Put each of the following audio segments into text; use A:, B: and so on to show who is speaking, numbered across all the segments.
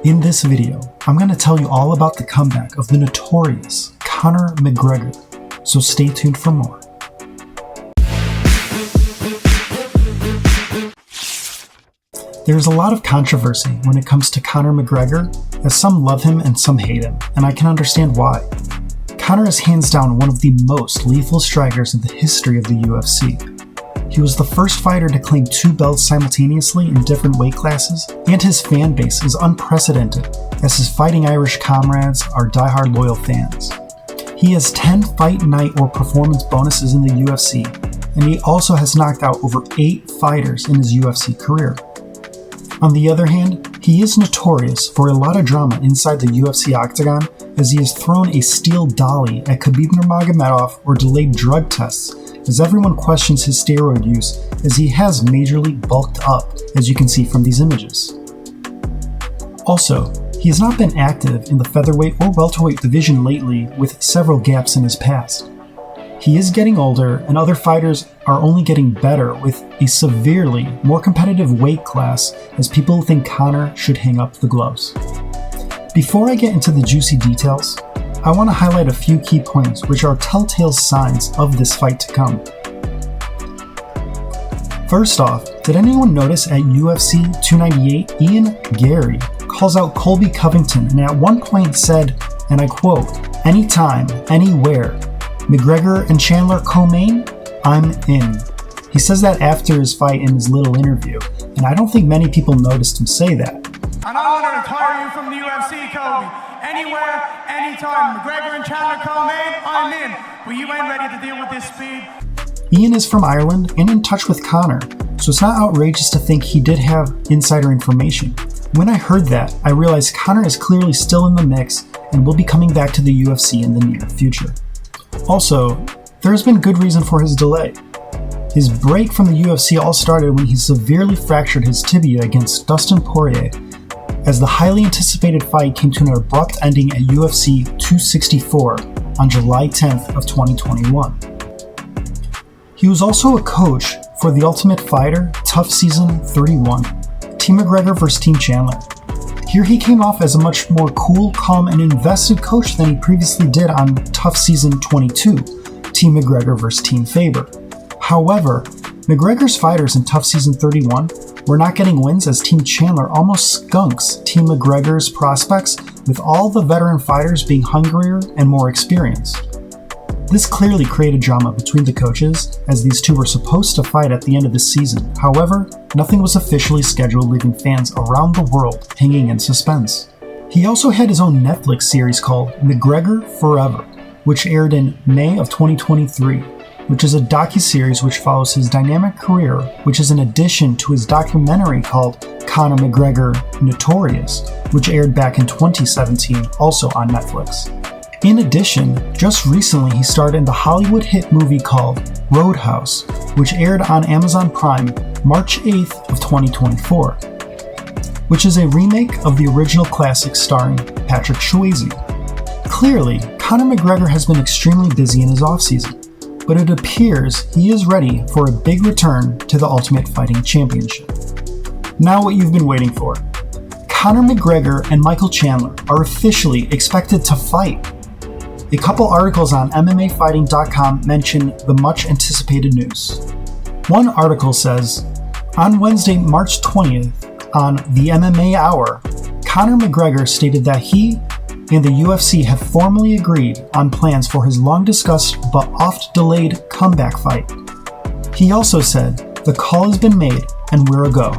A: In this video, I'm going to tell you all about the comeback of the notorious Conor McGregor, so stay tuned for more. There's a lot of controversy when it comes to Conor McGregor, as some love him and some hate him, and I can understand why. Conor is hands down one of the most lethal strikers in the history of the UFC. He was the first fighter to claim 2 belts simultaneously in different weight classes, and his fan base is unprecedented, as his Fighting Irish comrades are diehard loyal fans. He has 10 fight night or performance bonuses in the UFC, and he also has knocked out over 8 fighters in his UFC career. On the other hand, he is notorious for a lot of drama inside the UFC Octagon, as he has thrown a steel dolly at Khabib Nurmagomedov or delayed drug tests, as everyone questions his steroid use, as he has majorly bulked up, as you can see from these images. Also, he has not been active in the featherweight or welterweight division lately, with several gaps in his past. He is getting older, and other fighters are only getting better with a severely more competitive weight class, as people think Conor should hang up the gloves. Before I get into the juicy details, I want to highlight a few key points which are telltale signs of this fight to come. First off, did anyone notice at UFC 298, Garry calls out Colby Covington and at one point said, and I quote, "Anytime, anywhere, McGregor and Chandler co-main, I'm in." He says that after his fight in his little interview, and I don't think many people noticed him say that.
B: And I want to retire you from the UFC, Colby. Anywhere, anytime. McGregor and Chandler co-main, I'm in. But you ain't ready to deal with this speed.
A: Ian is from Ireland and in touch with Conor, so it's not outrageous to think he did have insider information. When I heard that, I realized Conor is clearly still in the mix and will be coming back to the UFC in the near future. Also, there has been good reason for his delay. His break from the UFC all started when he severely fractured his tibia against Dustin Poirier, as the highly anticipated fight came to an abrupt ending at UFC 264 on July 10th of 2021. He was also a coach for The Ultimate Fighter Tough Season 31, Team McGregor vs. Team Chandler. Here he came off as a much more cool, calm, and invested coach than he previously did on Tough Season 22, Team McGregor vs. Team Faber. However, McGregor's fighters in Tough Season 31 were not getting wins, as Team Chandler almost skunks Team McGregor's prospects, with all the veteran fighters being hungrier and more experienced. This clearly created drama between the coaches, as these two were supposed to fight at the end of the season. However, nothing was officially scheduled, leaving fans around the world hanging in suspense. He also had his own Netflix series called McGregor Forever, which aired in May of 2023, which is a docuseries which follows his dynamic career, which is an addition to his documentary called Conor McGregor Notorious, which aired back in 2017, also on Netflix. In addition, just recently he starred in the Hollywood hit movie called Roadhouse, which aired on Amazon Prime March 8th of 2024, which is a remake of the original classic starring Patrick Swayze. Clearly, Conor McGregor has been extremely busy in his offseason, but it appears he is ready for a big return to the Ultimate Fighting Championship. Now what you've been waiting for. Conor McGregor and Michael Chandler are officially expected to fight. A couple articles on MMAfighting.com mention the much anticipated news. One article says, on Wednesday, March 20th, on the MMA Hour, Conor McGregor stated that he and the UFC have formally agreed on plans for his long-discussed but oft-delayed comeback fight. He also said, "The call has been made and we're a go.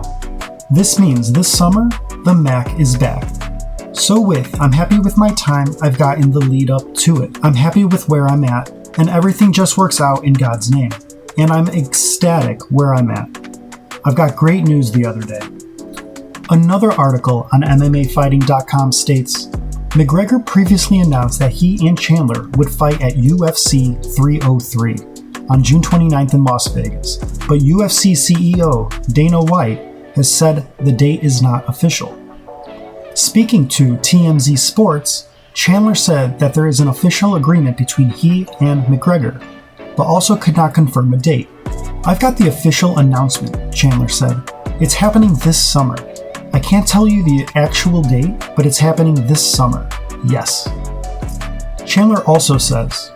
A: This means this summer, the Mac is back." So I'm happy with my time I've got in the lead up to it. I'm happy with where I'm at, and everything just works out in God's name. And I'm ecstatic where I'm at. I've got great news the other day. Another article on MMAfighting.com states, McGregor previously announced that he and Chandler would fight at UFC 303 on June 29th in Las Vegas, but UFC CEO Dana White has said the date is not official. Speaking to TMZ Sports, Chandler said that there is an official agreement between he and McGregor, but also could not confirm a date. "I've got the official announcement," Chandler said. "It's happening this summer. I can't tell you the actual date, but it's happening this summer. Yes. Chandler also says,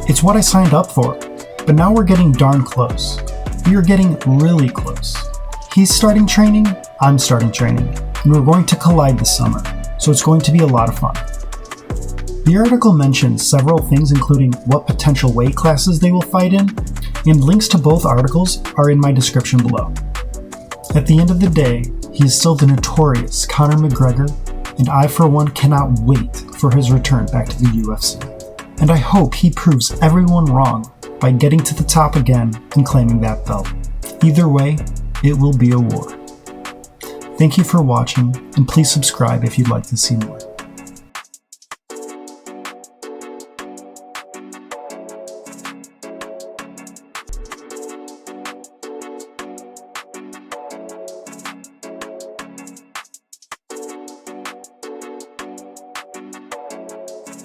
A: "It's what I signed up for, but now we're getting darn close. We are getting really close. He's starting training, I'm starting training, and we're going to collide this summer, so it's going to be a lot of fun." The article mentions several things, including what potential weight classes they will fight in, and links to both articles are in my description below. At the end of the day, he is still the notorious Conor McGregor, and I for one cannot wait for his return back to the UFC. And I hope he proves everyone wrong by getting to the top again and claiming that belt. Either way, it will be a war. Thank you for watching, and please subscribe if you'd like to see more.